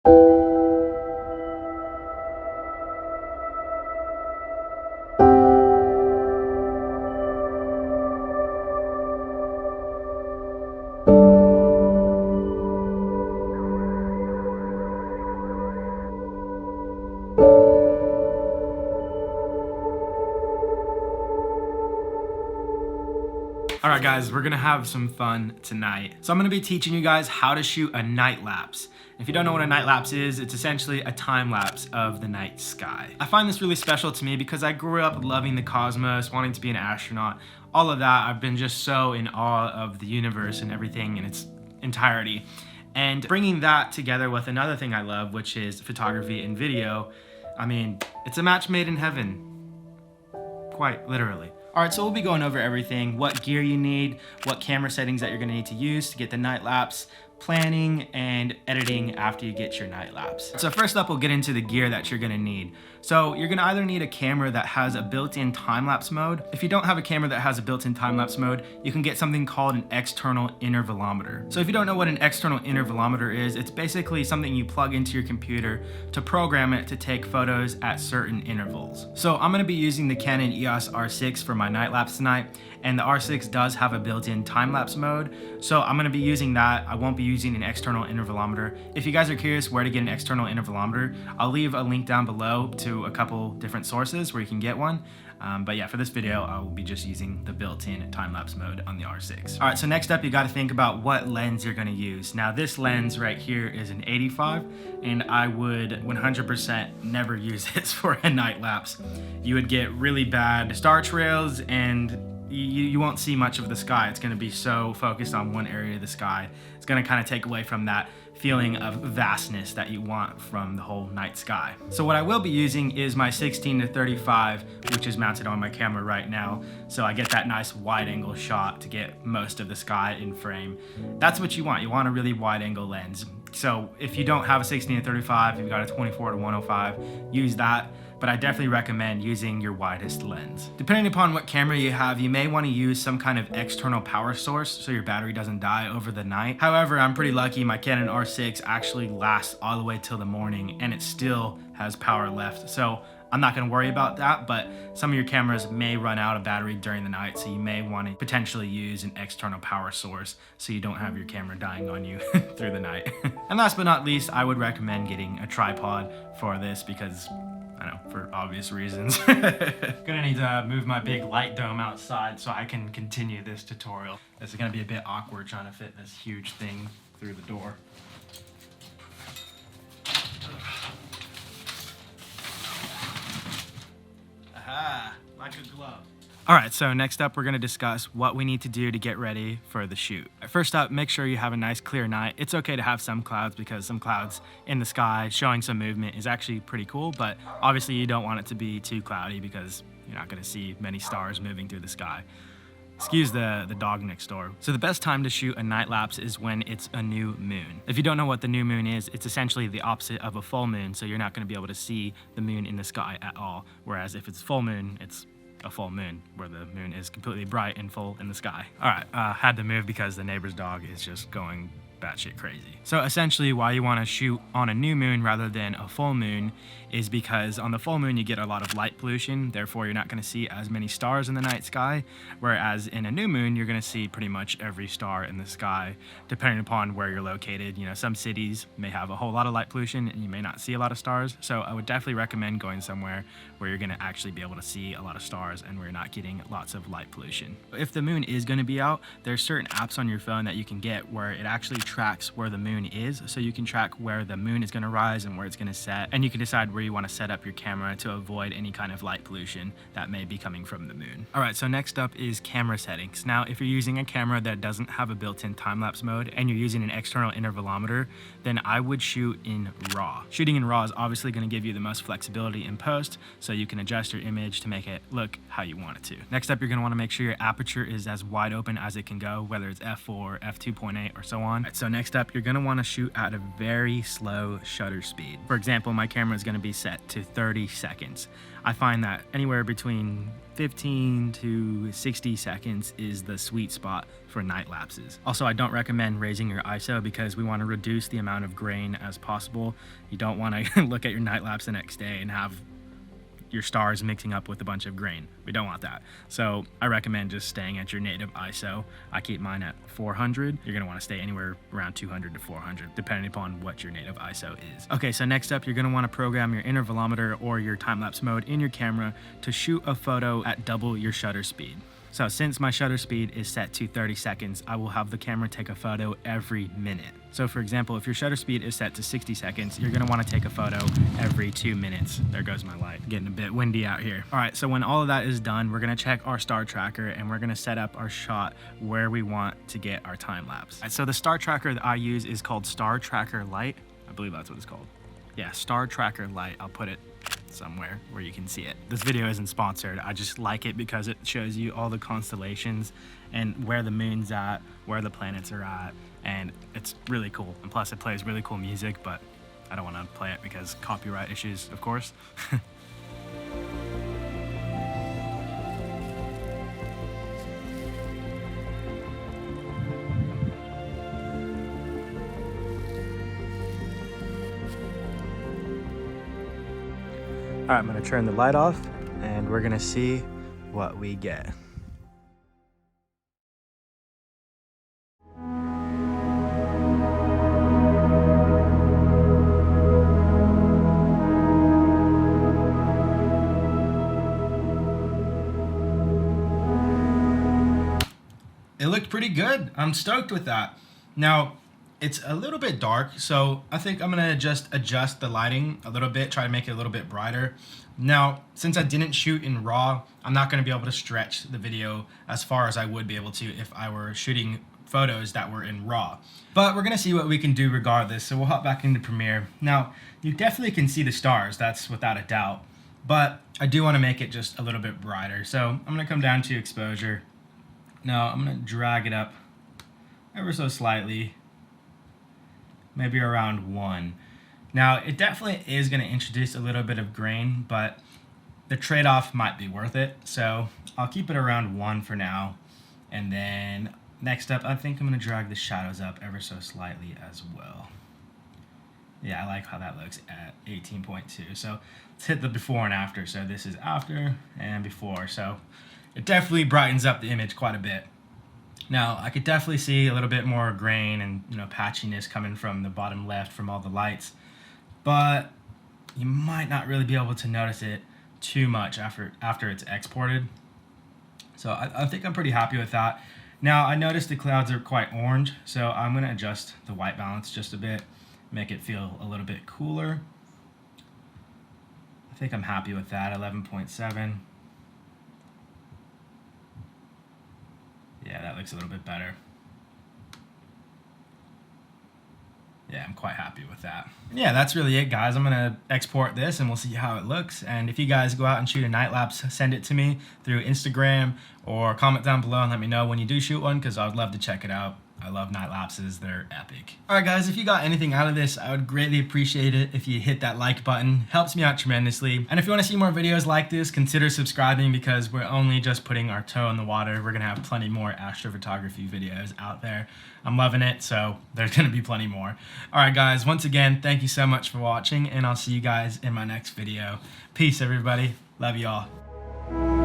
Alright guys, we're gonna have some fun tonight. So I'm gonna be teaching you guys how to shoot a night lapse. If you don't know what a night lapse is, it's essentially a time lapse of the night sky. I find this really special to me because I grew up loving the cosmos, wanting to be an astronaut, all of that. I've been just so in awe of the universe and everything in its entirety. And bringing that together with another thing I love, which is photography and video, I mean, it's a match made in heaven. Quite literally. Alright, so we'll be going over everything, what gear you need, what camera settings that you're going to need to use to get the night lapse, planning and editing after you get your night lapse. So first up, we'll get into the gear that you're going to need. So you're going to either need a camera that has a built-in time-lapse mode. If you don't have a camera that has a built-in time-lapse mode, you can get something called an external intervalometer. So if you don't know what an external intervalometer is, it's basically something you plug into your computer to program it to take photos at certain intervals. So I'm going to be using the Canon EOS R6 for my night lapse tonight, and the R6 does have a built-in time-lapse mode, so I'm going to be using that. I won't be using an external intervalometer. If you guys are curious where to get an external intervalometer, I'll leave a link down below to a couple different sources where you can get one. But yeah, for this video, I will be just using the built-in time-lapse mode on the R6. All right, so next up, you got to think about what lens you're going to use. Now, this lens right here is an 85, and I would 100% never use this for a night lapse. You would get really bad star trails, and you won't see much of the sky. It's going to be so focused on one area of the sky. It's going to kind of take away from that feeling of vastness that you want from the whole night sky. So what I will be using is my 16-35, which is mounted on my camera right now. So I get that nice wide angle shot to get most of the sky in frame. That's what you want. You want a really wide angle lens. So if you don't have a 16-35, you've got a 24-105, use that. But I definitely recommend using your widest lens. Depending upon what camera you have, you may want to use some kind of external power source so your battery doesn't die over the night. However, I'm pretty lucky. My Canon R6 actually lasts all the way till the morning, and it still has power left. So I'm not going to worry about that, but some of your cameras may run out of battery during the night, so you may want to potentially use an external power source so you don't have your camera dying on you through the night. And last but not least, I would recommend getting a tripod for this because, I know, for obvious reasons. Gonna need to move my big light dome outside so I can continue this tutorial. This is gonna be a bit awkward trying to fit this huge thing through the door. Aha, like a glove. All right, so next up, we're gonna discuss what we need to do to get ready for the shoot. First up, make sure you have a nice clear night. It's okay to have some clouds because some clouds in the sky showing some movement is actually pretty cool, but obviously you don't want it to be too cloudy because you're not gonna see many stars moving through the sky. Excuse the dog next door. So the best time to shoot a night lapse is when it's a new moon. If you don't know what the new moon is, it's essentially the opposite of a full moon, so you're not gonna be able to see the moon in the sky at all. Whereas if it's full moon, it's a full moon where the moon is completely bright and full in the sky. All right, had to move because the neighbor's dog is just going batshit crazy. So essentially why you want to shoot on a new moon rather than a full moon is because on the full moon you get a lot of light pollution, therefore you're not going to see as many stars in the night sky, whereas in a new moon you're going to see pretty much every star in the sky depending upon where you're located. You know, some cities may have a whole lot of light pollution and you may not see a lot of stars, so I would definitely recommend going somewhere where you're going to actually be able to see a lot of stars and where you're not getting lots of light pollution. If the moon is going to be out, there's certain apps on your phone that you can get where it actually tracks where the moon is, so you can track where the moon is going to rise and where it's going to set, and you can decide where you want to set up your camera to avoid any kind of light pollution that may be coming from the moon. Alright, so next up is camera settings. Now, if you're using a camera that doesn't have a built-in time-lapse mode and you're using an external intervalometer, then I would shoot in RAW. Shooting in RAW is obviously going to give you the most flexibility in post, so you can adjust your image to make it look how you want it to. Next up, you're going to want to make sure your aperture is as wide open as it can go, whether it's f4, f2.8, or so on. Right, so next up, you're gonna wanna shoot at a very slow shutter speed. For example, my camera is gonna be set to 30 seconds. I find that anywhere between 15 to 60 seconds is the sweet spot for night lapses. Also, I don't recommend raising your ISO because we wanna reduce the amount of grain as possible. You don't wanna look at your night lapse the next day and have your stars mixing up with a bunch of grain. We don't want that. So I recommend just staying at your native ISO. I keep mine at 400. You're gonna wanna stay anywhere around 200 to 400, depending upon what your native ISO is. Okay, so next up, you're gonna wanna program your intervalometer or your time-lapse mode in your camera to shoot a photo at double your shutter speed. So since my shutter speed is set to 30 seconds, I will have the camera take a photo every minute. So for example, if your shutter speed is set to 60 seconds, you're gonna wanna take a photo every 2 minutes. There goes my light, getting a bit windy out here. All right, so when all of that is done, we're gonna check our star tracker and we're gonna set up our shot where we want to get our time lapse. All right, so the star tracker that I use is called Star Tracker Lite. I believe that's what it's called. Yeah, Star Tracker Lite. I'll put it somewhere where you can see it. This video isn't sponsored. I just like it because it shows you all the constellations and where the moon's at, where the planets are at, and it's really cool. And plus it plays really cool music, but I don't want to play it because copyright issues, of course. All right, I'm gonna turn the light off and we're gonna see what we get. It looked pretty good. I'm stoked with that. Now, it's a little bit dark, so I think I'm gonna just adjust the lighting a little bit, try to make it a little bit brighter. Now, since I didn't shoot in RAW, I'm not gonna be able to stretch the video as far as I would be able to if I were shooting photos that were in RAW. But we're gonna see what we can do regardless, so we'll hop back into Premiere. Now, you definitely can see the stars, that's without a doubt, but I do wanna make it just a little bit brighter. So I'm gonna come down to exposure. Now, I'm gonna drag it up ever so slightly, maybe around 1. Now, it definitely is gonna introduce a little bit of grain, but the trade-off might be worth it. So I'll keep it around 1 for now. And then next up, I think I'm gonna drag the shadows up ever so slightly as well. Yeah, I like how that looks at 18.2. So let's hit the before and after. So this is after and before. So it definitely brightens up the image quite a bit. Now, I could definitely see a little bit more grain and patchiness coming from the bottom left from all the lights, but you might not really be able to notice it too much after it's exported. So I think I'm pretty happy with that. Now, I noticed the clouds are quite orange, so I'm gonna adjust the white balance just a bit, make it feel a little bit cooler. I think I'm happy with that, 11.7. Yeah, that looks a little bit better. Yeah, I'm quite happy with that. Yeah, that's really it, guys. I'm gonna export this and we'll see how it looks. And if you guys go out and shoot a night lapse, send it to me through Instagram or comment down below and let me know when you do shoot one, because I would love to check it out. I love night lapses, they're epic. All right, guys, if you got anything out of this, I would greatly appreciate it if you hit that like button. Helps me out tremendously. And if you wanna see more videos like this, consider subscribing because we're only just putting our toe in the water. We're gonna have plenty more astrophotography videos out there. I'm loving it, so there's gonna be plenty more. All right, guys, once again, thank you so much for watching and I'll see you guys in my next video. Peace, everybody. Love y'all.